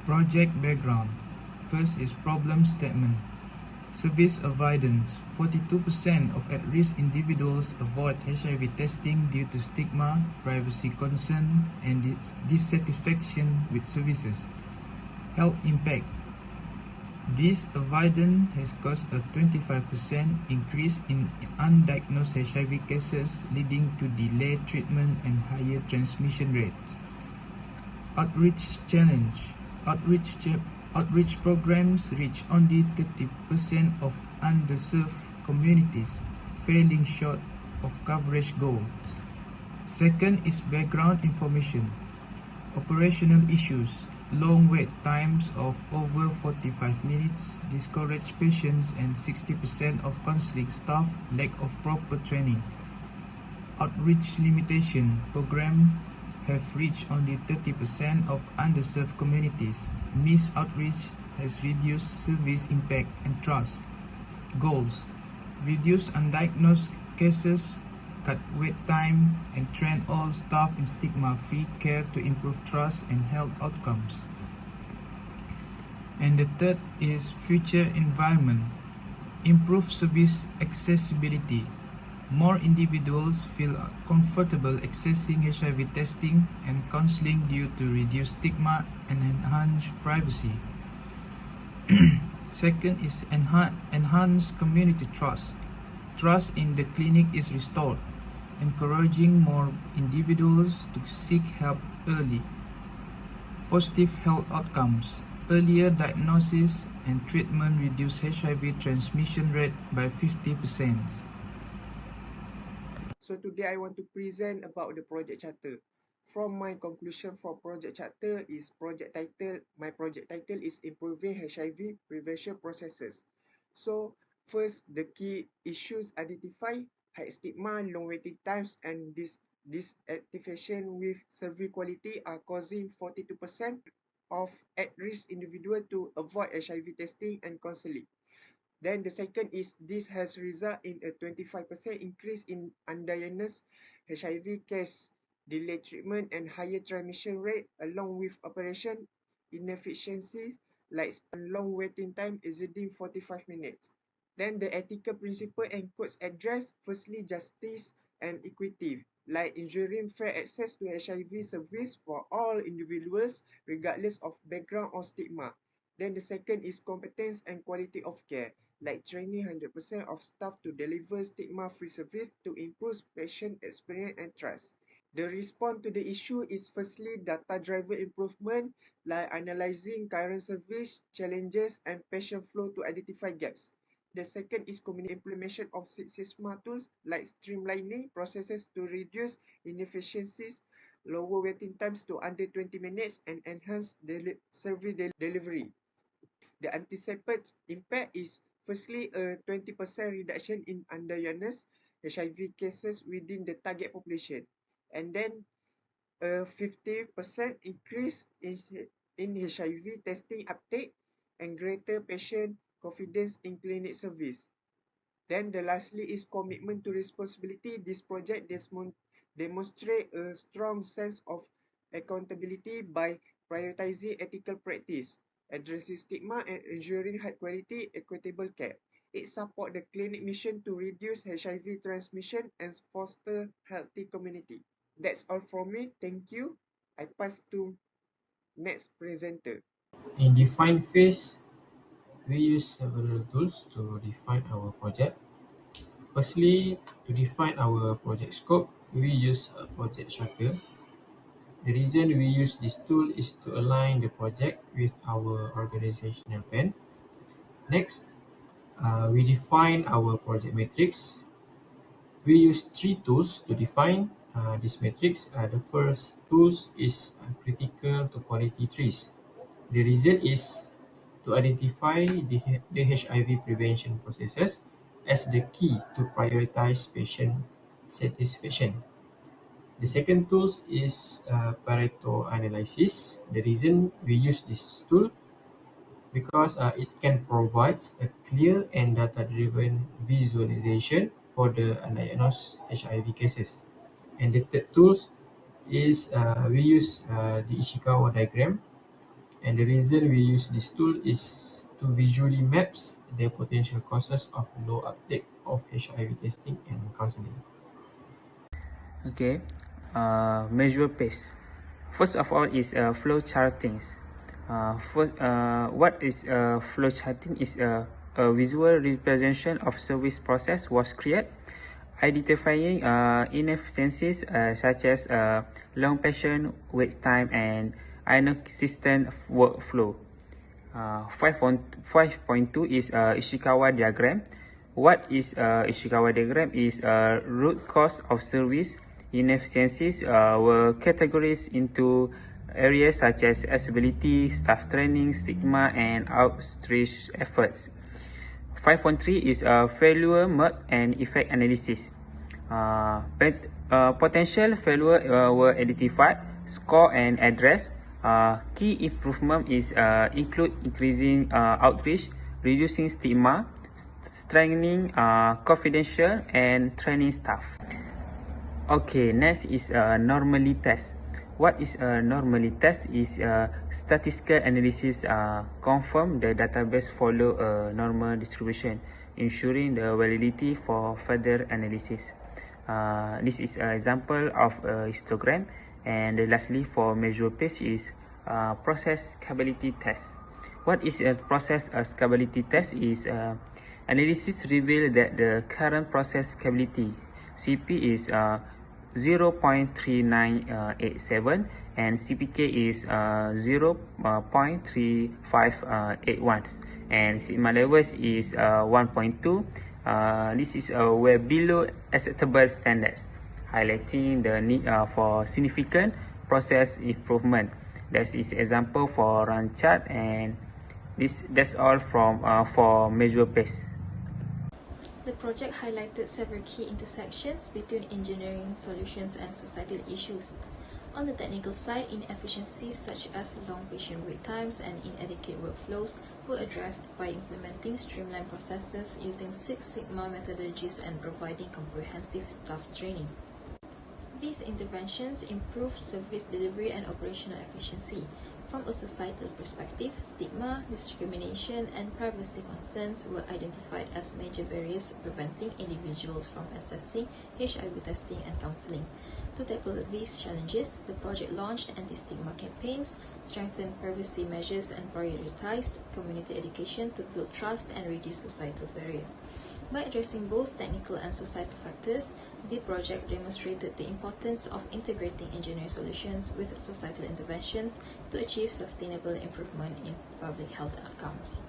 Project background. First is problem statement. Service avoidance. 42% of at-risk individuals avoid HIV testing due to stigma, privacy concern, and dissatisfaction with services. Health impact. This avoidance has caused a 25% increase in undiagnosed HIV cases, leading to delayed treatment and higher transmission rates. Outreach challenge. Outreach programs reach only 30% of underserved communities, falling short of coverage goals. Second is background information. Operational issues. Long wait times of over 45 minutes discourage patients, and 60% of counseling staff lack of proper training. Outreach limitation. Program have reached only 30% of underserved communities. Missed outreach has reduced service impact and trust. Goals. Reduce undiagnosed cases, cut wait time, and train all staff in stigma-free care to improve trust and health outcomes. And the third is future environment. Improve service accessibility. More individuals feel comfortable accessing HIV testing and counseling due to reduced stigma and enhanced privacy. Second is enhanced community trust. Trust in the clinic is restored, encouraging more individuals to seek help early. Positive health outcomes. Earlier diagnosis and treatment reduce HIV transmission rate by 50%. So today I want to present about the project charter. From my conclusion for project charter is my project title is improving HIV prevention processes. So first, the key issues identified: high stigma, long waiting times, and dissatisfaction with survey quality are causing 42% of at-risk individuals to avoid HIV testing and counseling. Then the second is this has resulted in a 25% increase in undiagnosed HIV case, delayed treatment, and higher transmission rate, along with operation inefficiency like long waiting time exceeding 45 minutes. Then the ethical principle and codes address firstly justice and equity, like ensuring fair access to HIV service for all individuals regardless of background or stigma. Then the second is competence and quality of care, like training 100% of staff to deliver stigma-free service to improve patient experience and trust. The response to the issue is firstly data-driven improvement, like analyzing current service, challenges, and patient flow to identify gaps. The second is community implementation of Six Sigma tools, like streamlining processes to reduce inefficiencies, lower waiting times to under 20 minutes, and enhance service delivery. The anticipated impact is firstly a 20% reduction in undiagnosed HIV cases within the target population, and then a 50% increase in HIV testing uptake and greater patient confidence in clinic service. Then the lastly is commitment to responsibility. This project demonstrate a strong sense of accountability by prioritizing ethical practice, addressing stigma, and ensuring high quality, equitable care. It supports the clinic mission to reduce HIV transmission and foster healthy community. That's all from me. Thank you. I pass to next presenter. In define phase, we use several tools to define our project. Firstly, to define our project scope, we use a project charter. The reason we use this tool is to align the project with our organizational plan. Next, we define our project matrix. We use three tools to define this matrix. The first tool is critical to quality trees. The reason is to identify the HIV prevention processes as the key to prioritize patient satisfaction. The second tool is Pareto analysis. The reason we use this tool because it can provide a clear and data-driven visualization for the undiagnosed HIV cases. And the third tool is we use the Ishikawa diagram. And the reason we use this tool is to visually maps the potential causes of low uptake of HIV testing and counseling. Okay, measure pace. First of all is flow charting. What is flow charting is a visual representation of service process was created, identifying inefficiencies such as long patient wait time and inconsistent workflow. 5.2 is Ishikawa diagram. What is Ishikawa diagram is root cause of service inefficiencies were categorized into areas such as accessibility, staff training, stigma, and outreach efforts. 5.3 is failure mode and effect analysis. Potential failure were identified, score and addressed. Key improvement is include increasing outreach, reducing stigma, strengthening confidential and training staff. Okay, next is normally test. What is a normally test is statistical analysis confirm the database follow a normal distribution, ensuring the validity for further analysis. This is an example of a histogram. And lastly, for measure pace is process scalability test. What is a process scalability test is analysis reveal that the current process scalability CP is 0.3987 and CPK is 0.3581 and sigma levels is 1.2. This is way below acceptable standards, highlighting the need for significant process improvement. That is example for run chart, and that's all from for measure pace. The project highlighted several key intersections between engineering solutions and societal issues. On the technical side, inefficiencies such as long patient wait times and inadequate workflows were addressed by implementing streamlined processes using Six Sigma methodologies and providing comprehensive staff training. These interventions improved service delivery and operational efficiency. From a societal perspective, stigma, discrimination, and privacy concerns were identified as major barriers preventing individuals from accessing HIV testing and counseling. To tackle these challenges, the project launched anti-stigma campaigns, strengthened privacy measures, and prioritized community education to build trust and reduce societal barrier. By addressing both technical and societal factors, the project demonstrated the importance of integrating engineering solutions with societal interventions to achieve sustainable improvement in public health outcomes.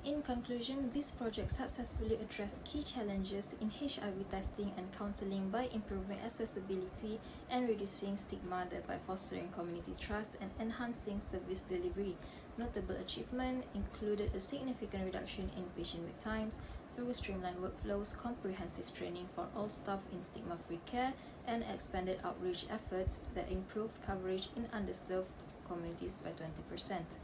In conclusion, this project successfully addressed key challenges in HIV testing and counseling by improving accessibility and reducing stigma, thereby fostering community trust and enhancing service delivery. Notable achievement included a significant reduction in patient wait times through streamlined workflows, comprehensive training for all staff in stigma-free care, and expanded outreach efforts that improved coverage in underserved communities by 20%.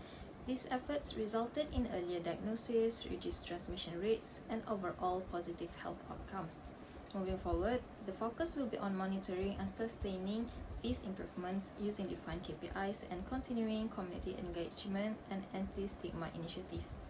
These efforts resulted in earlier diagnosis, reduced transmission rates, and overall positive health outcomes. Moving forward, the focus will be on monitoring and sustaining these improvements using defined KPIs and continuing community engagement and anti-stigma initiatives.